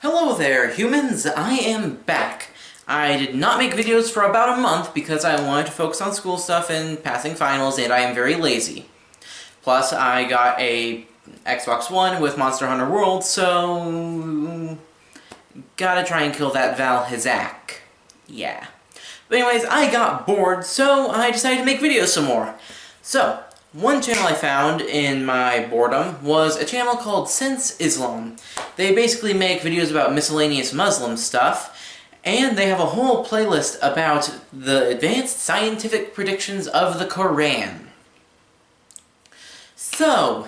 Hello there, humans! I am back. I did not make videos for about a month because I wanted to focus on school stuff and passing finals, and I am very lazy. Plus, I got a Xbox One with Monster Hunter World, so gotta try and kill that Val Hizak. Yeah. But anyways, I got bored, so I decided to make videos some more. So, one channel I found in my boredom was a channel called Sense Islam. They basically make videos about miscellaneous Muslim stuff, and they have a whole playlist about the advanced scientific predictions of the Quran. So,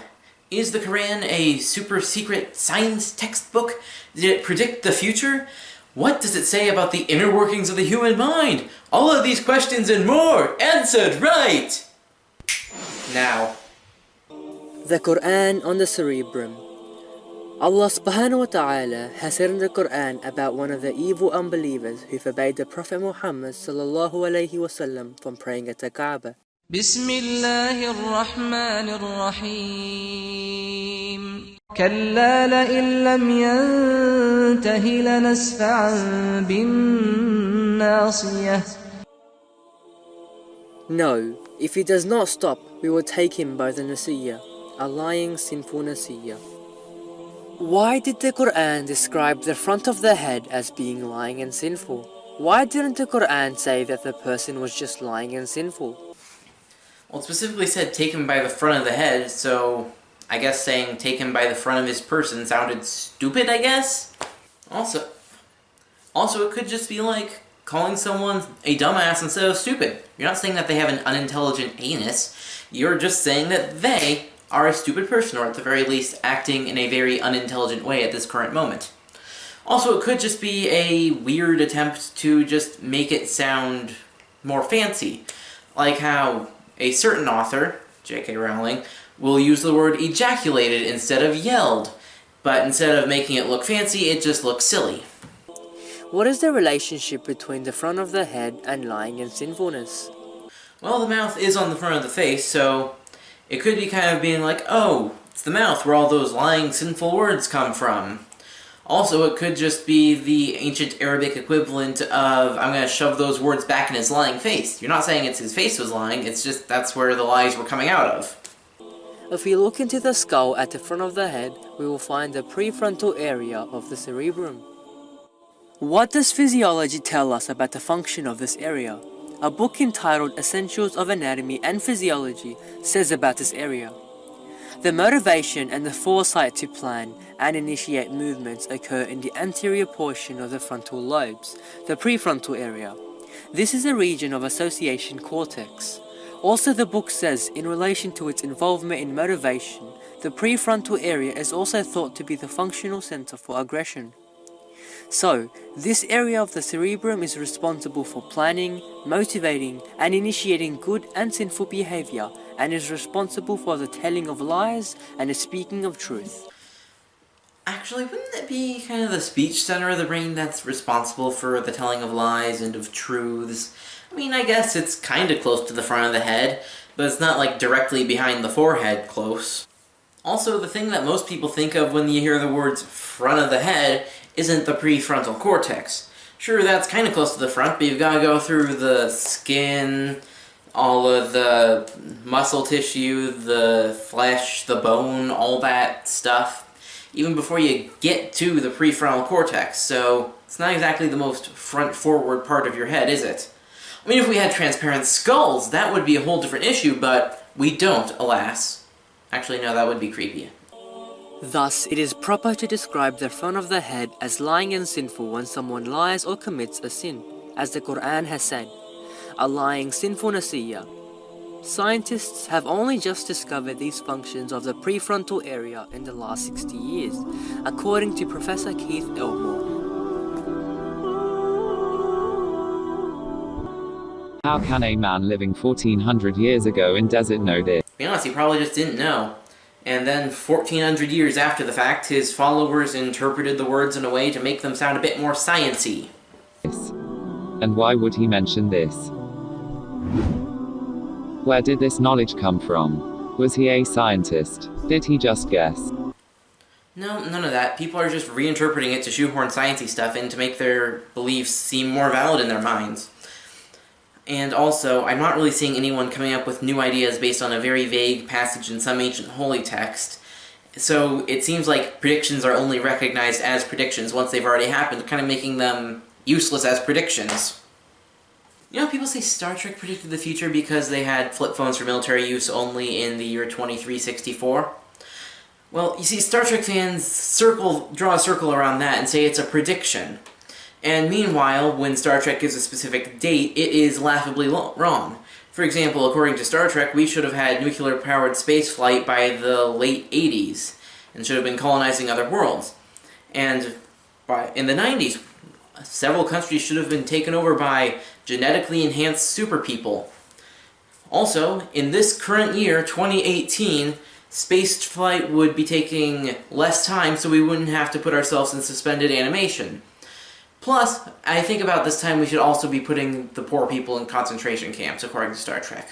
is the Quran a super secret science textbook? Did it predict the future? What does it say about the inner workings of the human mind? All of these questions and more answered right now. The Quran on the cerebrum. Allah subhanahu wa ta'ala has said in the Quran about one of the evil unbelievers who forbade the Prophet Muhammad sallallahu alayhi wasallam from praying at the Kaaba. بسم الله الرحمن الرحيم كلا لئن لم ينته لنسفعا بالناصية. No, if he does not stop, we will take him by the Nasiyah, a lying, sinful Nasiyah. Why did the Quran describe the front of the head as being lying and sinful? Why didn't the Quran say that the person was just lying and sinful? Well, it specifically said take him by the front of the head, so I guess saying take him by the front of his person sounded stupid, I guess? Also, it could just be like calling someone a dumbass instead of stupid. You're not saying that they have an unintelligent anus, you're just saying that they are a stupid person, or at the very least acting in a very unintelligent way at this current moment. Also, it could just be a weird attempt to just make it sound more fancy, like how a certain author, J.K. Rowling, will use the word ejaculated instead of yelled, but instead of making it look fancy, it just looks silly. What is the relationship between the front of the head and lying and sinfulness? Well, the mouth is on the front of the face, so it could be kind of being like, oh, it's the mouth where all those lying, sinful words come from. Also, it could just be the ancient Arabic equivalent of, I'm gonna shove those words back in his lying face. You're not saying it's his face was lying, it's just that's where the lies were coming out of. If we look into the skull at the front of the head, we will find the prefrontal area of the cerebrum. What does physiology tell us about the function of this area? A book entitled Essentials of Anatomy and Physiology says about this area. The motivation and the foresight to plan and initiate movements occur in the anterior portion of the frontal lobes, the prefrontal area. This is a region of association cortex. Also, the book says, in relation to its involvement in motivation, the prefrontal area is also thought to be the functional center for aggression. So, this area of the cerebrum is responsible for planning, motivating, and initiating good and sinful behavior, and is responsible for the telling of lies and the speaking of truth. Actually, wouldn't it be kind of the speech center of the brain that's responsible for the telling of lies and of truths? I mean, I guess it's kind of close to the front of the head, but it's not like directly behind the forehead close. Also, the thing that most people think of when you hear the words front of the head isn't the prefrontal cortex. Sure, that's kind of close to the front, but you've got to go through the skin, all of the muscle tissue, the flesh, the bone, all that stuff, even before you get to the prefrontal cortex, so it's not exactly the most front-forward part of your head, is it? I mean, if we had transparent skulls, that would be a whole different issue, but we don't, alas. Actually, no, that would be creepy. Thus, it is proper to describe the front of the head as lying and sinful when someone lies or commits a sin, as the Quran has said, a lying, sinful Nasiyah. Scientists have only just discovered these functions of the prefrontal area in the last 60 years, according to Professor Keith Elmore. How can a man living 1400 years ago in desert know this? To be honest, he probably just didn't know. And then 1400 years after the fact, his followers interpreted the words in a way to make them sound a bit more science-y. And why would he mention this? Where did this knowledge come from? Was he a scientist? Did he just guess? No, none of that. People are just reinterpreting it to shoehorn sciencey stuff in to make their beliefs seem more valid in their minds. And also, I'm not really seeing anyone coming up with new ideas based on a very vague passage in some ancient holy text. So it seems like predictions are only recognized as predictions once they've already happened, kind of making them useless as predictions. You know, people say Star Trek predicted the future because they had flip phones for military use only in the year 2364. Well, you see, Star Trek fans draw a circle around that and say it's a prediction. And meanwhile, when Star Trek gives a specific date, it is laughably wrong. For example, according to Star Trek, we should have had nuclear-powered spaceflight by the late 80s, and should have been colonizing other worlds. And in the 90s, several countries should have been taken over by genetically enhanced super people. Also, in this current year, 2018, spaceflight would be taking less time, so we wouldn't have to put ourselves in suspended animation. Plus, I think about this time we should also be putting the poor people in concentration camps, according to Star Trek.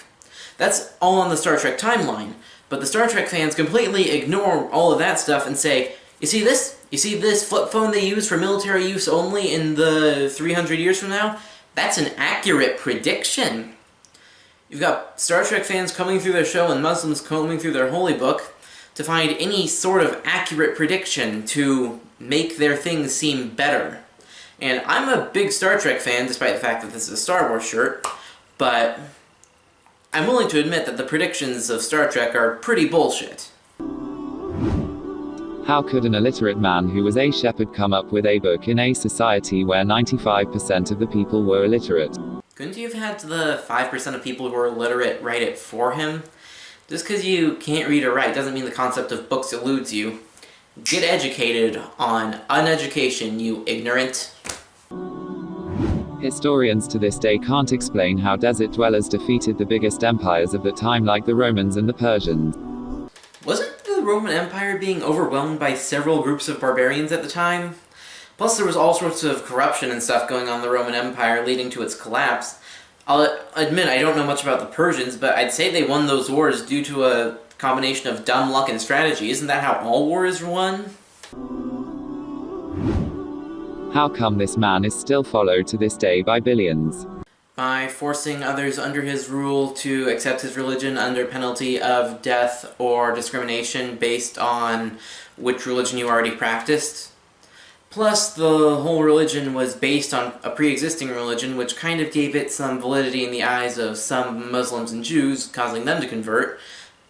That's all on the Star Trek timeline, but the Star Trek fans completely ignore all of that stuff and say, you see this? You see this flip phone they use for military use only in the 300 years from now? That's an accurate prediction. You've got Star Trek fans coming through their show and Muslims combing through their holy book to find any sort of accurate prediction to make their things seem better. And I'm a big Star Trek fan, despite the fact that this is a Star Wars shirt, but I'm willing to admit that the predictions of Star Trek are pretty bullshit. How could an illiterate man who was a shepherd come up with a book in a society where 95% of the people were illiterate? Couldn't you have had the 5% of people who are illiterate write it for him? Just because you can't read or write doesn't mean the concept of books eludes you. Get educated on uneducation, you ignorant. Historians to this day can't explain how desert dwellers defeated the biggest empires of the time like the Romans and the Persians. Wasn't the Roman Empire being overwhelmed by several groups of barbarians at the time? Plus, there was all sorts of corruption and stuff going on in the Roman Empire, leading to its collapse. I'll admit I don't know much about the Persians, but I'd say they won those wars due to a combination of dumb luck and strategy. Isn't that how all wars are won? How come this man is still followed to this day by billions? By forcing others under his rule to accept his religion under penalty of death or discrimination based on which religion you already practiced. Plus, the whole religion was based on a pre-existing religion, which kind of gave it some validity in the eyes of some Muslims and Jews, causing them to convert.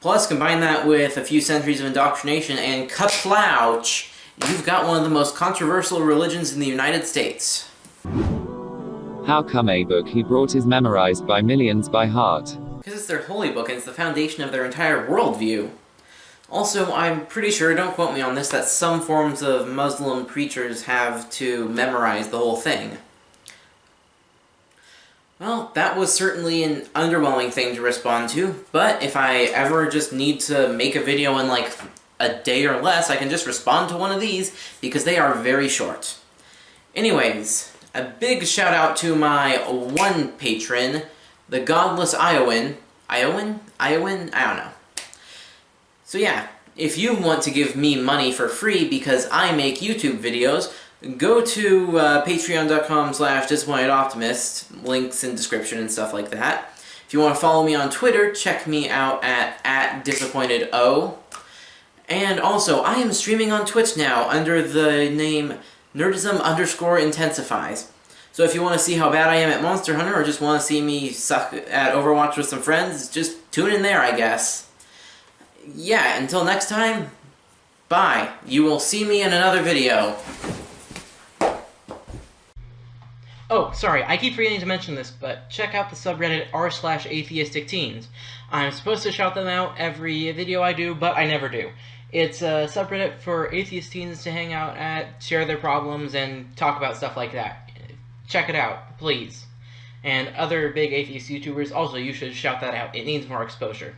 Plus, combine that with a few centuries of indoctrination, and kaplouch, you've got one of the most controversial religions in the United States. How come a book he brought is memorized by millions by heart? Because it's their holy book, and it's the foundation of their entire worldview. Also, I'm pretty sure, don't quote me on this, that some forms of Muslim preachers have to memorize the whole thing. Well, that was certainly an underwhelming thing to respond to, but if I ever just need to make a video in like a day or less, I can just respond to one of these, because they are very short. Anyways, a big shout out to my one patron, the Godless Iowan. Iowan? I don't know. So yeah, if you want to give me money for free because I make YouTube videos, go to patreon.com/disappointedoptimist, links in description and stuff like that. If you want to follow me on Twitter, check me out at @disappointedo. And also, I am streaming on Twitch now under the name nerdism_intensifies. So if you want to see how bad I am at Monster Hunter, or just want to see me suck at Overwatch with some friends, just tune in there, I guess. Yeah, until next time, bye. You will see me in another video. Oh, sorry, I keep forgetting to mention this, but check out the subreddit r/atheisticteens. I'm supposed to shout them out every video I do, but I never do. It's a subreddit for atheist teens to hang out at, share their problems, and talk about stuff like that. Check it out, please. And other big atheist YouTubers, also, you should shout that out. It needs more exposure.